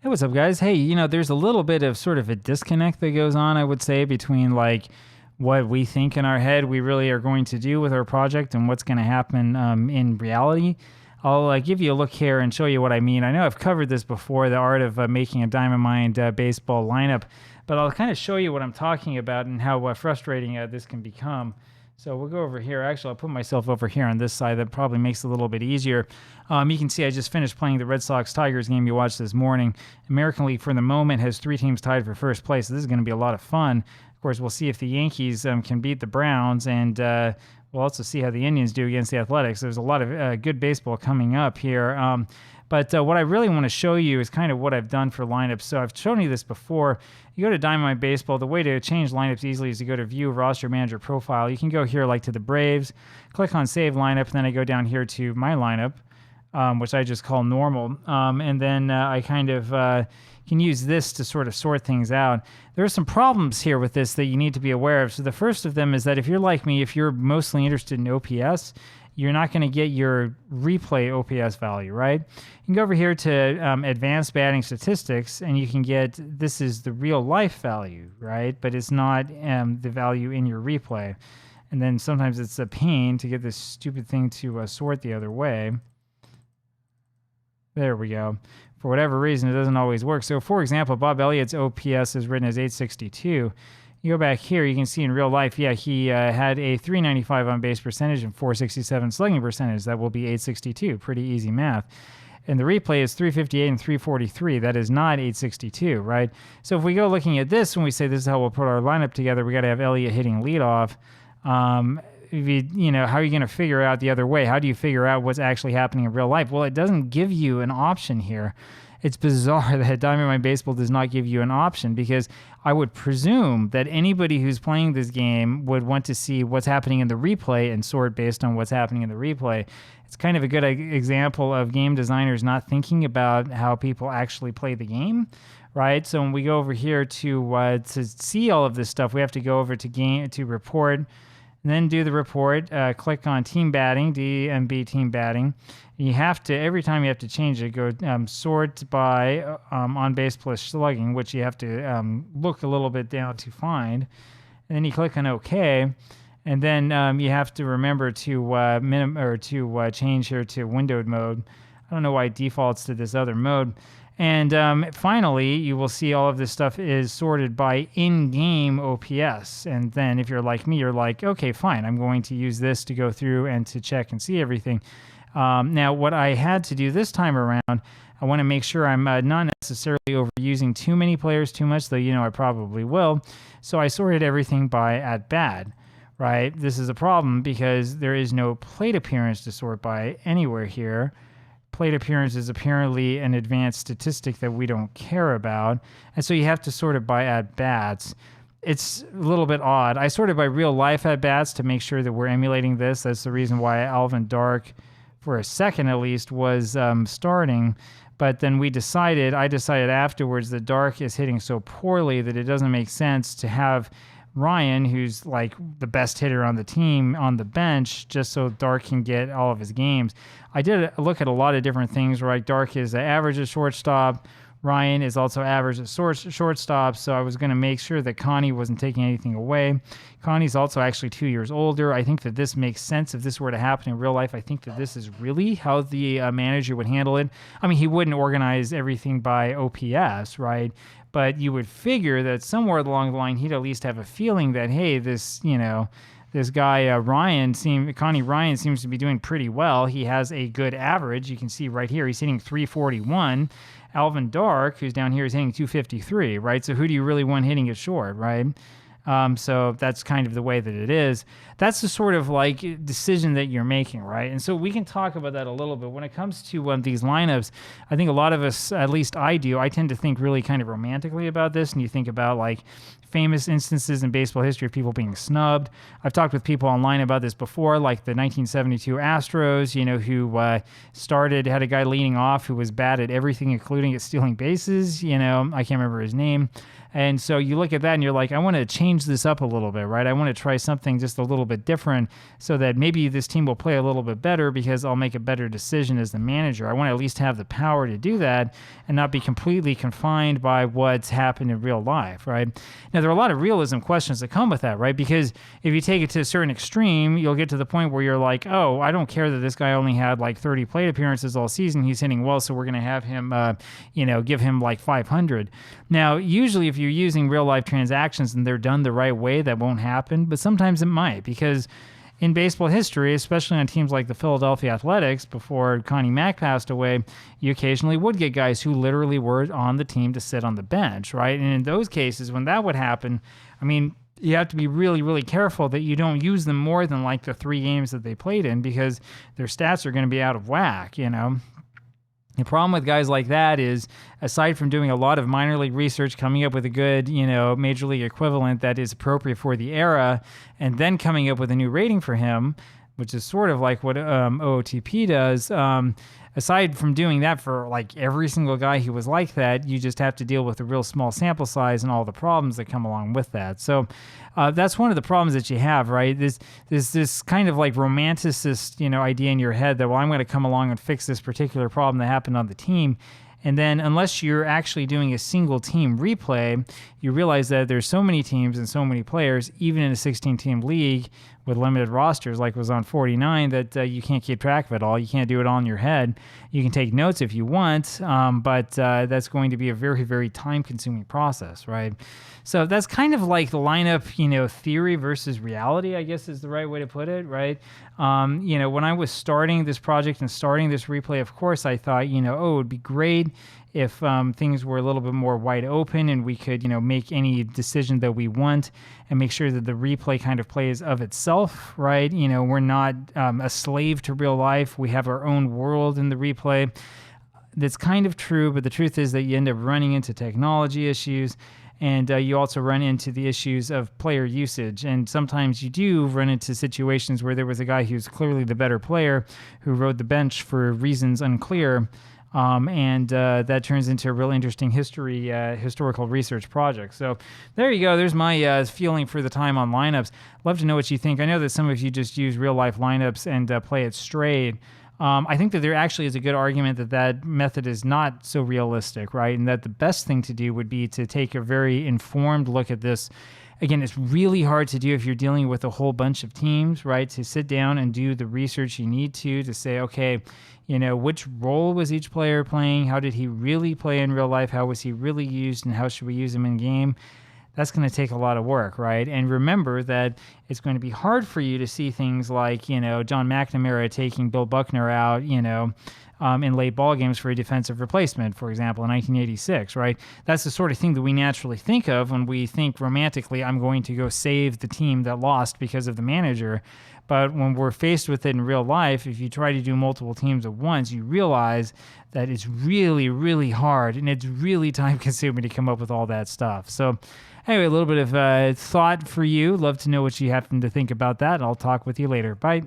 Hey, what's up, guys? Hey, there's a little bit of sort of a disconnect that goes on, I would say, between like what we think in our head we really are going to do with our project and what's going to happen in reality. I'll give you a look here and show you what I mean. I know I've covered this before, the art of making a Diamond Mine baseball lineup, but I'll kind of show you what I'm talking about and how frustrating this can become. So we'll go over here. Actually, I'll put myself over here on this side. That probably makes it a little bit easier. You can see I just finished playing the Red Sox-Tigers game you watched this morning. American League, for the moment, has 3 teams tied for first place. So this is going to be a lot of fun. Of course, we'll see if the Yankees can beat the Browns, and we'll also see how the Indians do against the Athletics. There's a lot of good baseball coming up here. But what I really want to show you is kind of what I've done for lineups. So I've shown you this before. You go to Diamond Mine Baseball. The way to change lineups easily is to go to View Roster Manager Profile. You can go here like to the Braves, click on Save Lineup, and then I go down here to My Lineup, which I just call Normal. And then I kind of can use this to sort of sort things out. There are some problems here with this that you need to be aware of. So the first of them is that if you're like me, if you're mostly interested in OPS, you're not going to get your replay OPS value, right? You can go over here to advanced batting statistics, and you can get, this is the real life value, right? But it's not the value in your replay. And then sometimes it's a pain to get this stupid thing to sort the other way. There we go. For whatever reason, it doesn't always work. So for example, Bob Elliott's OPS is written as 862. You go back here, you can see in real life, yeah, he had a 395 on base percentage and 467 slugging percentage. That will be 862. Pretty easy math. And the replay is 358 and 343. That is not 862, right? So if we go looking at this and we say this is how we'll put our lineup together, we got to have Elliott hitting leadoff. How are you going to figure out the other way? How do you figure out what's actually happening in real life? Well, it doesn't give you an option here. It's bizarre that Diamond Mine Baseball does not give you an option, because I would presume that anybody who's playing this game would want to see what's happening in the replay and sort based on what's happening in the replay. It's kind of a good example of game designers not thinking about how people actually play the game, right? So when we go over here to see all of this stuff, we have to go over to report, and then do the report, click on team batting, DMB team batting. You have to, every time you have to change it, go sort by on base plus slugging, which you have to look a little bit down to find. And then you click on OK. And then you have to remember to change here to windowed mode. I don't know why it defaults to this other mode. And finally, you will see all of this stuff is sorted by in-game OPS. And then if you're like me, you're like, okay, fine, I'm going to use this to go through and to check and see everything. Now, what I had to do this time around, I want to make sure I'm not necessarily overusing too many players too much, though I probably will. So I sorted everything by at-bat, right? This is a problem because there is no plate appearance to sort by anywhere here. Plate appearance is apparently an advanced statistic that we don't care about. And so you have to sort it by at-bats. It's a little bit odd. I sorted by real life at-bats to make sure that we're emulating this. That's the reason why Alvin Dark, for a second at least, was starting. But then I decided afterwards that Dark is hitting so poorly that it doesn't make sense to have Ryan, who's like the best hitter on the team, on the bench, just so Dark can get all of his games. I did look at a lot of different things, right? Dark is average at shortstop. Ryan is also average at shortstop, so I was going to make sure that Connie wasn't taking anything away. Connie's also actually 2 years older. I think that this makes sense if this were to happen in real life. I think that this is really how the manager would handle it. I mean, he wouldn't organize everything by OPS, right? But you would figure that somewhere along the line, he'd at least have a feeling that, hey, this guy Connie Ryan seems to be doing pretty well. He has a good average. You can see right here, he's hitting 341. Alvin Dark, who's down here, is hitting 253, right? So who do you really want hitting it short, right? So that's kind of the way that it is. That's the sort of like decision that you're making, right? And so we can talk about that a little bit. When it comes to these lineups, I think a lot of us, at least I do, I tend to think really kind of romantically about this. And you think about like famous instances in baseball history of people being snubbed. I've talked with people online about this before, like the 1972 Astros, who had a guy leading off who was bad at everything, including at stealing bases. I can't remember his name. And so you look at that and you're like, I want to change this up a little bit, right? I want to try something just a little bit different so that maybe this team will play a little bit better because I'll make a better decision as the manager. I want to at least have the power to do that and not be completely confined by what's happened in real life, right? Now, there are a lot of realism questions that come with that, right? Because if you take it to a certain extreme, you'll get to the point where you're like, oh, I don't care that this guy only had like 30 plate appearances all season. He's hitting well, so we're going to have him, give him like 500. Now, usually if you're using real life transactions and they're done the right way, that won't happen, but sometimes it might, because in baseball history, especially on teams like the Philadelphia Athletics, before Connie Mack passed away, you occasionally would get guys who literally were on the team to sit on the bench, right? And in those cases, when that would happen, I mean, you have to be really, really careful that you don't use them more than like the 3 games that they played in, because their stats are going to be out of whack, you know? The problem with guys like that is, aside from doing a lot of minor league research, coming up with a good, major league equivalent that is appropriate for the era, and then coming up with a new rating for him, which is sort of like what OOTP does, aside from doing that for like every single guy who was like that, you just have to deal with a real small sample size and all the problems that come along with that. So that's one of the problems that you have, right? This kind of like romanticist, idea in your head that, well, I'm going to come along and fix this particular problem that happened on the team. And then unless you're actually doing a single team replay, you realize that there's so many teams and so many players, even in a 16-team league with limited rosters like was on 49, that you can't keep track of it all. You can't do it all in your head. You can take notes if you want, but that's going to be a very, very time-consuming process, right? So that's kind of like the lineup, theory versus reality, I guess is the right way to put it, right? When I was starting this project and starting this replay, of course, I thought, it would be great if things were a little bit more wide open and we could, make any decision that we want and make sure that the replay kind of plays of itself, right? We're not a slave to real life. We have our own world in the replay. That's kind of true, but the truth is that you end up running into technology issues, and you also run into the issues of player usage. And sometimes you do run into situations where there was a guy who's clearly the better player who rode the bench for reasons unclear. And that turns into a real interesting historical research project. So there you go. There's my feeling for the time on lineups. Love to know what you think. I know that some of you just use real life lineups and play it straight. I think that there actually is a good argument that method is not so realistic, right? And that the best thing to do would be to take a very informed look at this. Again, it's really hard to do if you're dealing with a whole bunch of teams, right? To sit down and do the research you need to say, okay, which role was each player playing? How did he really play in real life? How was he really used? And how should we use him in game? That's going to take a lot of work, right? And remember that it's going to be hard for you to see things like, John McNamara taking Bill Buckner out, in late ball games for a defensive replacement, for example, in 1986, right? That's the sort of thing that we naturally think of when we think romantically, I'm going to go save the team that lost because of the manager. But when we're faced with it in real life, if you try to do multiple teams at once, you realize that it's really, really hard and it's really time-consuming to come up with all that stuff. So anyway, a little bit of thought for you. Love to know what you happen to think about that. I'll talk with you later. Bye.